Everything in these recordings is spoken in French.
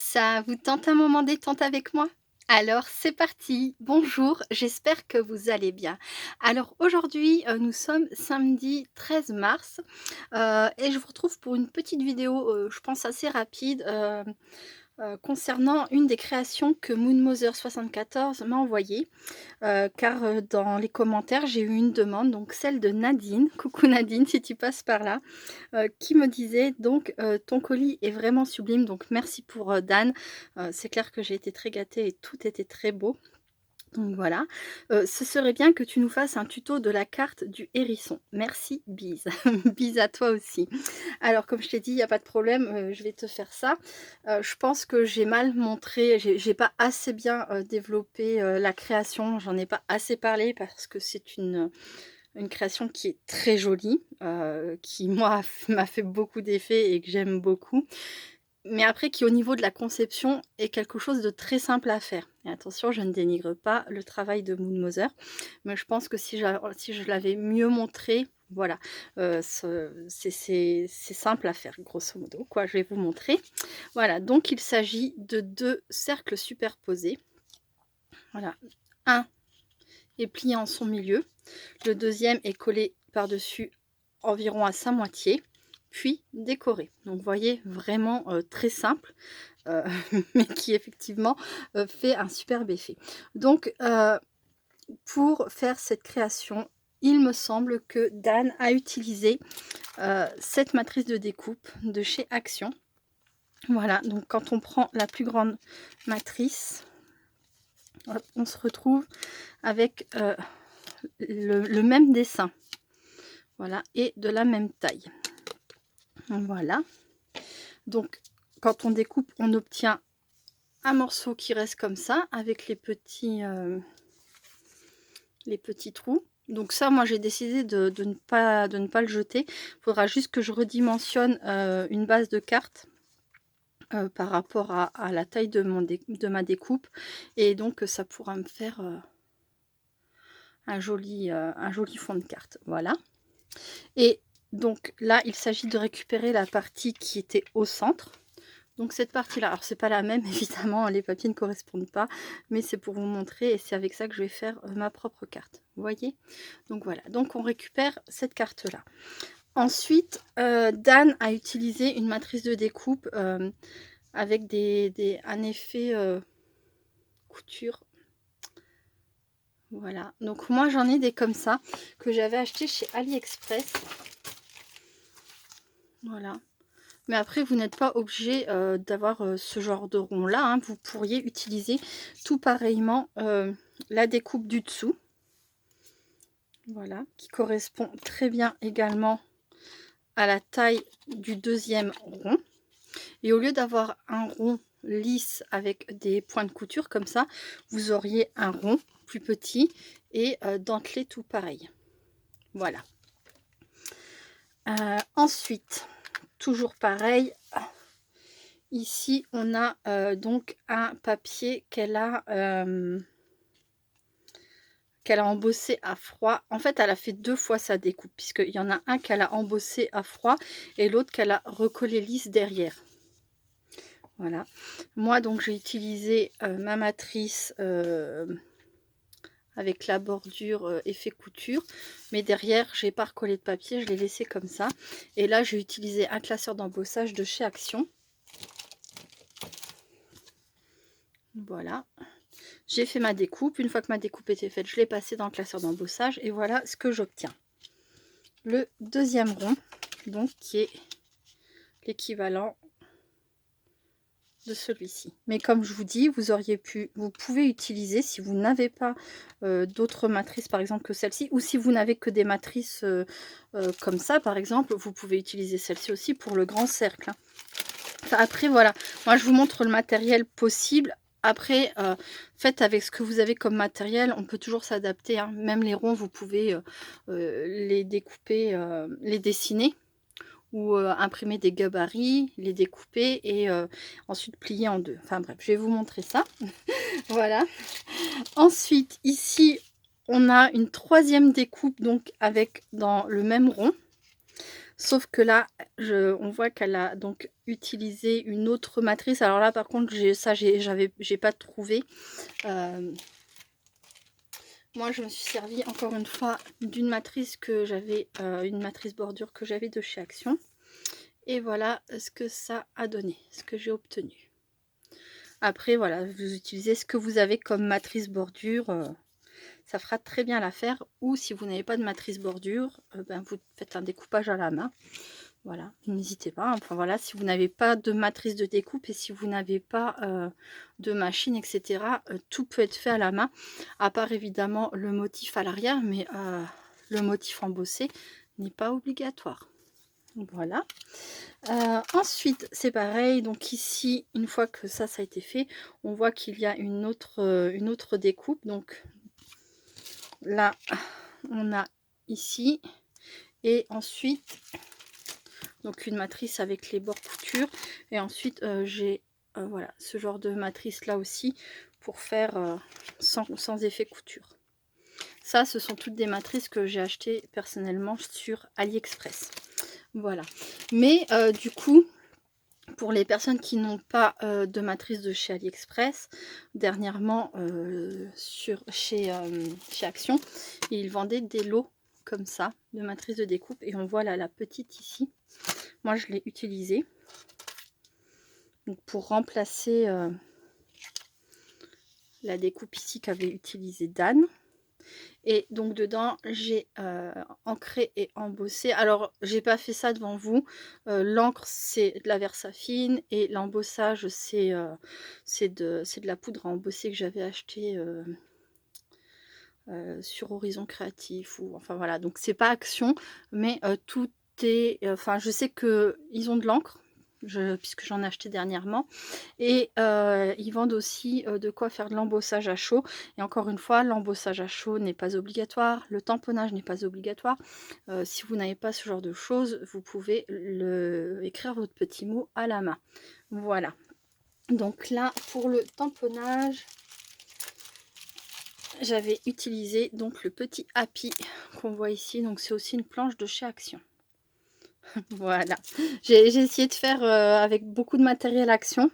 Ça vous tente un moment détente avec moi? Alors c'est parti! Bonjour, j'espère que vous allez bien. Alors aujourd'hui, nous sommes samedi 13 mars, et je vous retrouve pour une petite vidéo, je pense assez rapide, concernant une des créations que Moonmother74 m'a envoyée. Car, dans les commentaires, j'ai eu une demande, donc celle de Nadine, coucou Nadine si tu passes par là, qui me disait donc: «Ton colis est vraiment sublime», donc merci pour, Dan. C'est clair que j'ai été très gâtée et tout était très beau, donc voilà. «Ce serait bien que tu nous fasses un tuto de la carte du hérisson. Merci, bise». Bise à toi aussi. Alors comme je t'ai dit, il y a pas de problème, je vais te faire ça. Je pense que j'ai mal montré, j'ai pas assez bien, développé, la création, j'en ai pas assez parlé parce que c'est une création qui est très jolie, qui moi m'a fait beaucoup d'effet et que j'aime beaucoup. Mais après qui au niveau de la conception est quelque chose de très simple à faire. Et attention, je ne dénigre pas le travail de Moon Mother, mais je pense que si je l'avais mieux montré, voilà, c'est simple à faire grosso modo quoi. Je vais vous montrer. Voilà, donc il s'agit de 2 cercles superposés. Voilà, un est plié en son milieu, le deuxième est collé par-dessus environ à sa moitié, puis décoré. Donc vous voyez, vraiment, très simple, heu, mais qui effectivement, fait un superbe effet. Donc, pour faire cette création, il me semble que Dan a utilisé, cette matrice de découpe de chez Action. Voilà, donc quand on prend la plus grande matrice, hop, on se retrouve avec, le même dessin. Voilà, et de la même taille. Voilà. Donc quand on découpe, on obtient un morceau qui reste comme ça avec les petits trous. Donc ça, moi j'ai décidé de ne pas le jeter. Il faudra juste que je redimensionne, une base de cartes, par rapport à la taille de ma découpe, et donc ça pourra me faire, un joli fond de carte. Voilà. Et donc là, il s'agit de récupérer la partie qui était au centre. Donc cette partie-là, alors c'est pas la même évidemment, les papiers ne correspondent pas, mais c'est pour vous montrer et c'est avec ça que je vais faire, ma propre carte. Vous voyez? Donc voilà, donc on récupère cette carte-là. Ensuite, Dan a utilisé une matrice de découpe, avec un effet, couture. Voilà, donc moi j'en ai des comme ça, que j'avais acheté chez AliExpress. Voilà. Mais après, vous n'êtes pas obligé, d'avoir, ce genre de rond-là, hein. Vous pourriez utiliser tout pareillement, la découpe du dessous. Voilà, qui correspond très bien également à la taille du deuxième rond. Et au lieu d'avoir un rond lisse avec des points de couture comme ça, vous auriez un rond plus petit et dentelé tout pareil. Voilà. Ensuite, toujours pareil, ici on a, donc un papier qu'elle a embossé à froid. En fait, elle a fait 2 fois sa découpe, puisqu'il y en a un qu'elle a embossé à froid et l'autre qu'elle a recollé lisse derrière. Voilà. Moi donc j'ai utilisé, ma matrice, avec la bordure, effet couture, mais derrière j'ai pas recollé de papier, je l'ai laissé comme ça. Et là j'ai utilisé un classeur d'embossage de chez Action. Voilà. J'ai fait ma découpe. Une fois que ma découpe était faite, je l'ai passée dans le classeur d'embossage et voilà ce que j'obtiens. Le deuxième rond, donc qui est l'équivalent de celui-ci. Mais comme je vous dis, vous pouvez utiliser, si vous n'avez pas, d'autres matrices par exemple que celle-ci, ou si vous n'avez que des matrices, comme ça par exemple, vous pouvez utiliser celle-ci aussi pour le grand cercle, hein. Enfin, après voilà, moi je vous montre le matériel possible. Après, faites avec ce que vous avez comme matériel, on peut toujours s'adapter, hein. Même les ronds, vous pouvez, les découper, les dessiner, ou imprimer des gabarits, les découper et ensuite plier en deux. Enfin bref, je vais vous montrer ça. Voilà. Ensuite, ici, on a une troisième découpe, donc avec dans le même rond. Sauf que là, on voit qu'elle a donc utilisé une autre matrice. Alors là, par contre, j'ai pas trouvé. Moi, je me suis servi encore une fois d'une matrice que j'avais, une matrice bordure que j'avais de chez Action. Et voilà ce que ça a donné, ce que j'ai obtenu. Après, voilà, vous utilisez ce que vous avez comme matrice bordure. Ça fera très bien l'affaire. Ou si vous n'avez pas de matrice bordure, ben, vous faites un découpage à la main. Voilà, n'hésitez pas. Enfin voilà, si vous n'avez pas de matrice de découpe et si vous n'avez pas de machine, etc., tout peut être fait à la main, à part évidemment le motif à l'arrière, mais le motif embossé n'est pas obligatoire. Voilà. Ensuite, c'est pareil. Donc ici, une fois que ça a été fait, on voit qu'il y a une autre découpe. Donc là, on a ici et ensuite donc une matrice avec les bords couture et ensuite j'ai voilà ce genre de matrice là aussi pour faire sans effet couture. Ça, ce sont toutes des matrices que j'ai achetées personnellement sur AliExpress. Voilà. Mais du coup, pour les personnes qui n'ont pas de matrice de chez AliExpress, dernièrement chez Action, ils vendaient des lots comme ça de matrices de découpe et on voit là la petite ici. Moi, je l'ai utilisée pour remplacer la découpe ici qu'avait utilisé Dan. Et donc dedans, j'ai ancré et embossé. Alors, j'ai pas fait ça devant vous. L'encre, c'est de la Versafine et l'embossage, c'est de la poudre à embosser que j'avais acheté sur Horizon Créatif. Ou enfin voilà, donc c'est pas Action, mais tout est... Enfin, je sais qu'ils ont de l'encre. Puisque j'en ai acheté dernièrement et ils vendent aussi de quoi faire de l'embossage à chaud et encore une fois l'embossage à chaud n'est pas obligatoire, le tamponnage n'est pas obligatoire. Si vous n'avez pas ce genre de choses, vous pouvez écrire votre petit mot à la main. Voilà, donc là pour le tamponnage j'avais utilisé donc le petit Happy qu'on voit ici, donc c'est aussi une planche de chez Action. Voilà, j'ai essayé de faire avec beaucoup de matériel Action,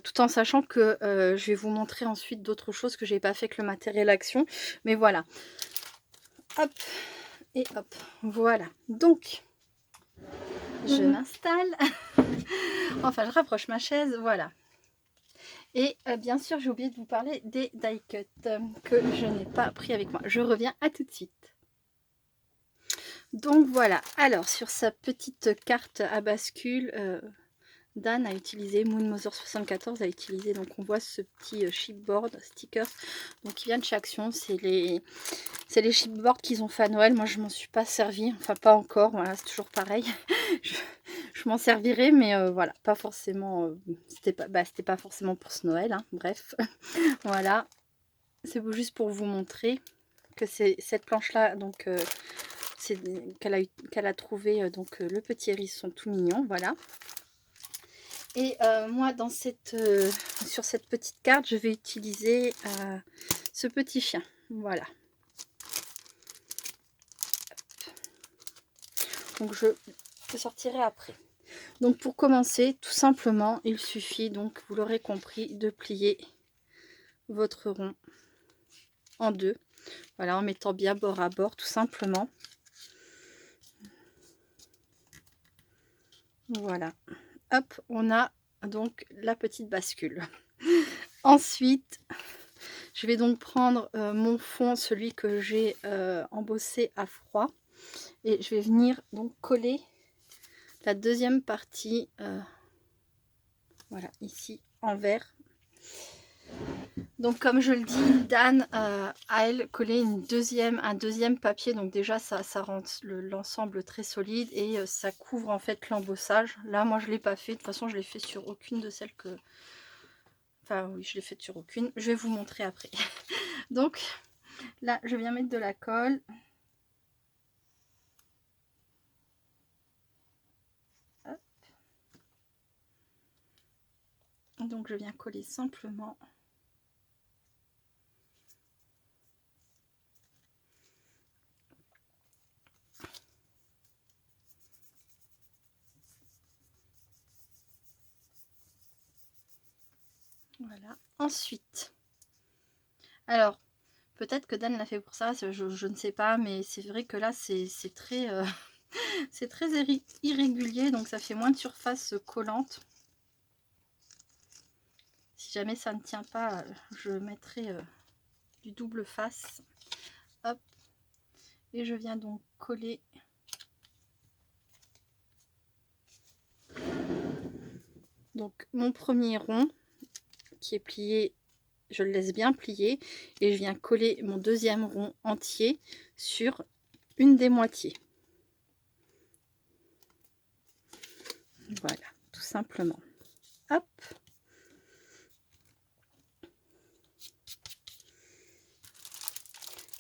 tout en sachant que je vais vous montrer ensuite d'autres choses que j'ai pas fait avec le matériel Action. Mais voilà, hop et hop, voilà. Donc, je m'installe. Enfin, je rapproche ma chaise, voilà. Et bien sûr, j'ai oublié de vous parler des die cuts que je n'ai pas pris avec moi. Je reviens à tout de suite. Donc voilà, alors sur sa petite carte à bascule, Dan a utilisé, Moonmother 74 a utilisé, donc on voit ce petit chipboard stickers, donc qui vient de chez Action, c'est les chipboards qu'ils ont fait à Noël. Moi je m'en suis pas servi, enfin pas encore, voilà, c'est toujours pareil. je m'en servirai, mais voilà, pas forcément, c'était pas forcément pour ce Noël, hein, bref. Voilà, c'est juste pour vous montrer que c'est cette planche là, donc c'est qu'elle a trouvé donc le petit hérisson tout mignon, voilà. Et moi dans sur cette petite carte je vais utiliser ce petit chien, voilà. Donc je le sortirai après. Donc pour commencer, tout simplement, il suffit donc, vous l'aurez compris, de plier votre rond en deux, voilà, en mettant bien bord à bord, tout simplement. Voilà, hop, on a donc la petite bascule. Ensuite, je vais donc prendre mon fond, celui que j'ai embossé à froid, et je vais venir donc coller la deuxième partie, voilà, ici en vert. Donc comme je le dis, Dan a elle collé un deuxième papier, donc déjà ça rend l'ensemble très solide et ça couvre en fait l'embossage. Là moi je l'ai pas fait, de toute façon je l'ai fait sur aucune de celles que... Enfin oui, je l'ai fait sur aucune, je vais vous montrer après. Donc là je viens mettre de la colle. Hop. Donc je viens coller simplement. Voilà. Ensuite, alors, peut-être que Dan l'a fait pour ça, je ne sais pas, mais c'est vrai que là, c'est très, c'est très irrégulier, donc ça fait moins de surface collante. Si jamais ça ne tient pas, je mettrai du double face. Hop. Et je viens donc coller donc mon premier rond qui est plié, je le laisse bien plier et je viens coller mon deuxième rond entier sur une des moitiés. Voilà, tout simplement. Hop.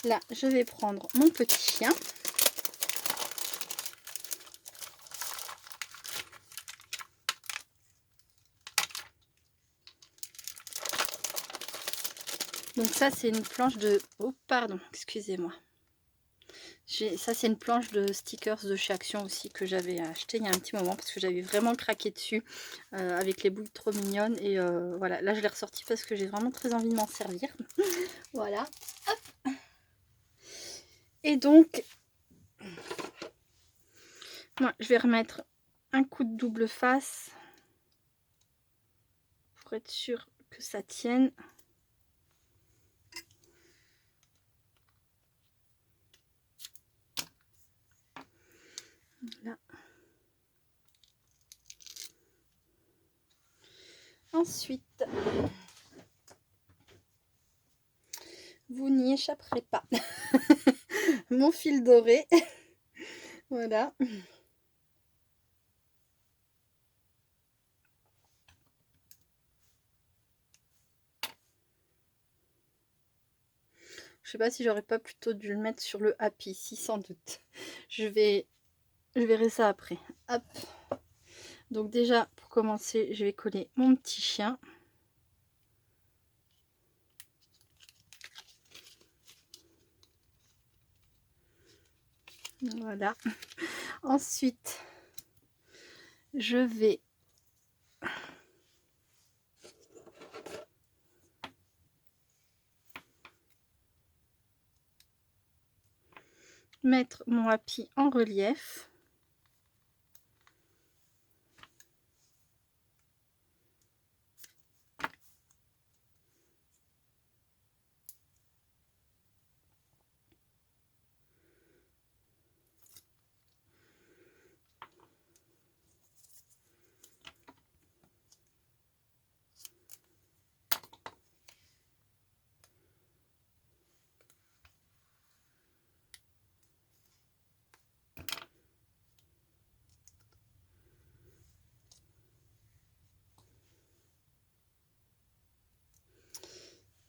Là, je vais prendre mon petit chien. Donc ça, c'est une planche de... Oh, pardon, excusez-moi. Ça, c'est une planche de stickers de chez Action aussi que j'avais acheté il y a un petit moment parce que j'avais vraiment craqué dessus avec les boules trop mignonnes. Et voilà, là, je l'ai ressorti parce que j'ai vraiment très envie de m'en servir. Voilà. Hop. Et donc, moi, je vais remettre un coup de double face pour être sûr que ça tienne. Là. Ensuite, vous n'y échapperez pas. Mon fil doré. Voilà. Je sais pas si j'aurais pas plutôt dû le mettre sur le happy, si sans doute. Je verrai ça après. Hop. Donc déjà, pour commencer, je vais coller mon petit chien. Voilà. Ensuite, je vais mettre mon happy en relief.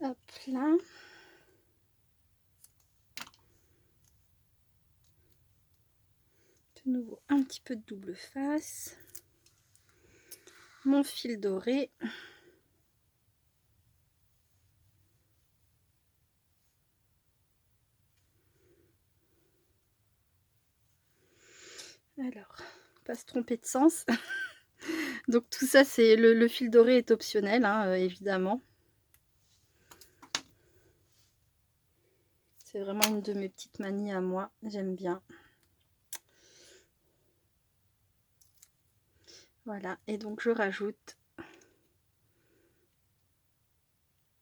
Hop là. De nouveau, un petit peu de double face. Mon fil doré. Alors, pas se tromper de sens. Donc tout ça, c'est le fil doré est optionnel, hein, évidemment. C'est vraiment une de mes petites manies à moi, j'aime bien. Voilà, et donc je rajoute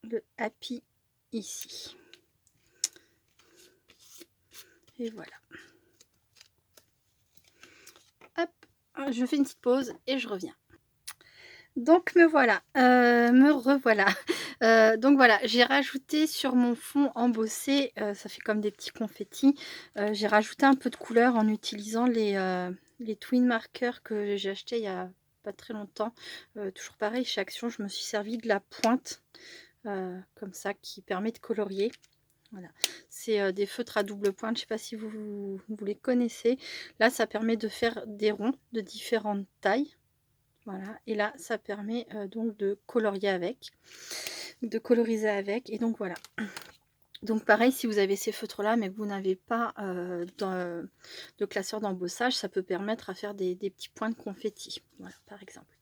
le happy ici. Et voilà. Hop, je fais une petite pause et je reviens. Donc me voilà, me revoilà. Donc voilà, j'ai rajouté sur mon fond embossé, ça fait comme des petits confettis, j'ai rajouté un peu de couleur en utilisant les twin markers que j'ai acheté il y a pas très longtemps. Toujours pareil, chez Action, je me suis servi de la pointe, comme ça, qui permet de colorier. Voilà, c'est des feutres à double pointe, je sais pas si vous les connaissez. Là, ça permet de faire des ronds de différentes tailles. Voilà, et là ça permet donc de colorier avec, de coloriser avec, et donc voilà. Donc pareil, si vous avez ces feutres-là, mais que vous n'avez pas de classeur d'embossage, ça peut permettre à faire des petits points de confetti, voilà, par exemple.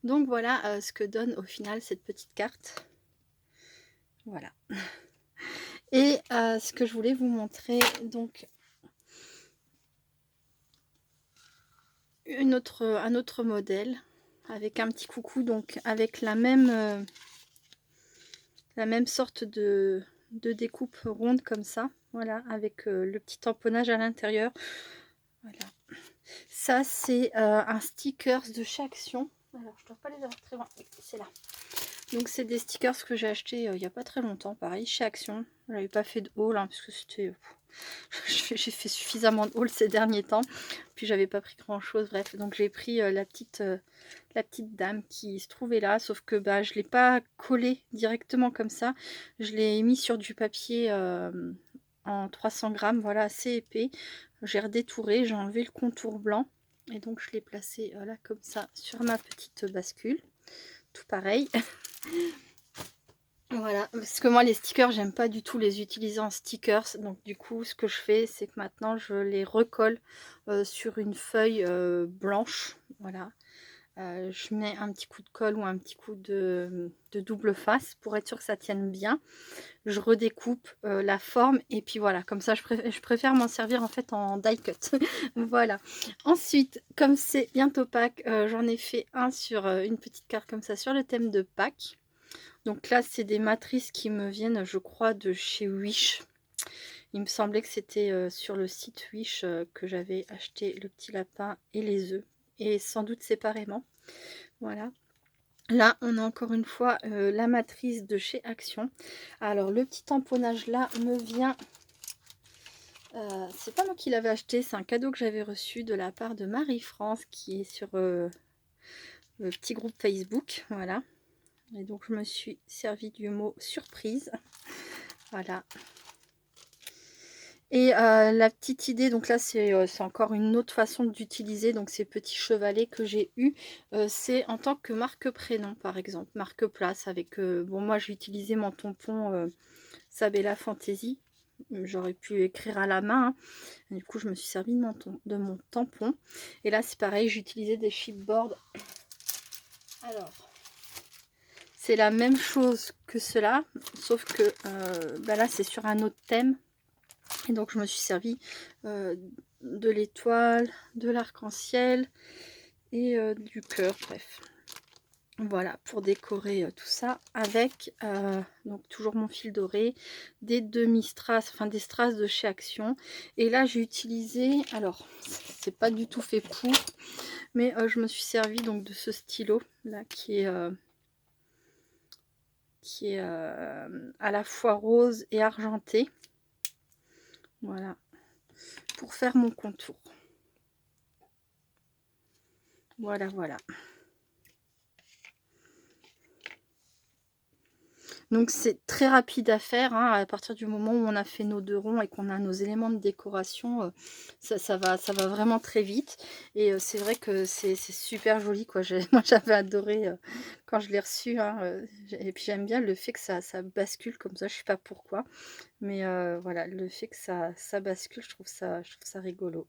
Donc voilà ce que donne au final cette petite carte. Voilà. Et ce que je voulais vous montrer, donc un autre modèle avec un petit coucou, donc avec la même sorte de découpe ronde comme ça, voilà, avec le petit tamponnage à l'intérieur. Voilà. Ça, c'est un stickers de chez Action. Alors, je ne dois pas les avoir très loin. Oui, c'est là. Donc, c'est des stickers que j'ai achetés il n'y a pas très longtemps, pareil, chez Action. Je n'avais pas fait de haul, hein, parce que c'était... j'ai fait suffisamment de haul ces derniers temps. Puis, j'avais pas pris grand-chose, bref. Donc, j'ai pris la petite dame qui se trouvait là. Sauf que bah, je ne l'ai pas collée directement comme ça. Je l'ai mis sur du papier... en 300 grammes, voilà, assez épais. J'ai redétouré, j'ai enlevé le contour blanc et donc je l'ai placé là comme ça sur ma petite bascule, tout pareil. Voilà, parce que moi les stickers, j'aime pas du tout les utiliser en stickers, donc du coup ce que je fais, c'est que maintenant je les recolle sur une feuille blanche, voilà. Je mets un petit coup de colle ou un petit coup de double face pour être sûr que ça tienne bien. Je redécoupe la forme et puis voilà, comme ça je préfère m'en servir en fait en die cut. Voilà. Ensuite, comme c'est bientôt Pâques, j'en ai fait un sur une petite carte comme ça sur le thème de Pâques. Donc là, c'est des matrices qui me viennent, je crois, de chez Wish. Il me semblait que c'était sur le site Wish que j'avais acheté le petit lapin et les œufs, et sans doute séparément. Voilà. Là, on a encore une fois la matrice de chez Action. Alors, le petit tamponnage là me vient... c'est pas moi qui l'avais acheté, c'est un cadeau que j'avais reçu de la part de Marie-France qui est sur le petit groupe Facebook. Voilà. Et donc, je me suis servi du mot surprise. Voilà. Et la petite idée, donc là c'est encore une autre façon d'utiliser donc ces petits chevalets que j'ai eu, c'est en tant que marque prénom par exemple, marque place avec, bon moi j'ai utilisé mon tampon Sabella Fantasy, j'aurais pu écrire à la main, hein. Du coup je me suis servi de mon tampon, et là c'est pareil, j'ai utilisé des chipboards. Alors c'est la même chose que cela, sauf que bah là c'est sur un autre thème. Et donc je me suis servi de l'étoile, de l'arc-en-ciel et du cœur, bref. Voilà, pour décorer tout ça avec donc toujours mon fil doré, des demi-strass, enfin des strass de chez Action. Et là j'ai utilisé, alors c'est pas du tout fait pour, mais je me suis servi donc de ce stylo là qui est à la fois rose et argenté. Voilà, pour faire mon contour. Voilà, voilà. Donc c'est très rapide à faire, hein, à partir du moment où on a fait nos 2 ronds et qu'on a nos éléments de décoration, ça va vraiment très vite. Et c'est vrai que c'est super joli, quoi. Moi j'avais adoré quand je l'ai reçu, hein, et puis j'aime bien le fait que ça bascule comme ça, je sais pas pourquoi. Mais voilà, le fait que ça bascule, je trouve ça rigolo.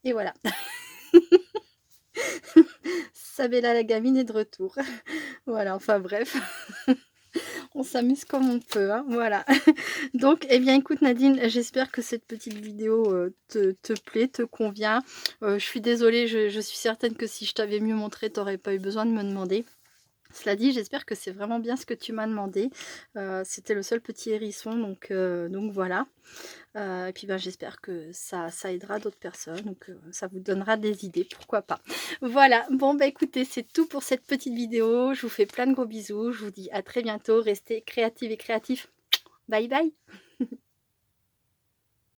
Et voilà. Sabella la gamine est de retour. Voilà, enfin bref. On s'amuse comme on peut, hein, voilà. Donc, eh bien, écoute Nadine, j'espère que cette petite vidéo te plaît, te convient. Je suis désolée, je suis certaine que si je t'avais mieux montré, tu n'aurais pas eu besoin de me demander. Cela dit, j'espère que c'est vraiment bien ce que tu m'as demandé. C'était le seul petit hérisson, donc voilà. Et puis ben, j'espère que ça aidera d'autres personnes, ou que ça vous donnera des idées, pourquoi pas. Voilà, bon bah écoutez, c'est tout pour cette petite vidéo. Je vous fais plein de gros bisous, je vous dis à très bientôt. Restez créatives et créatifs. Bye bye.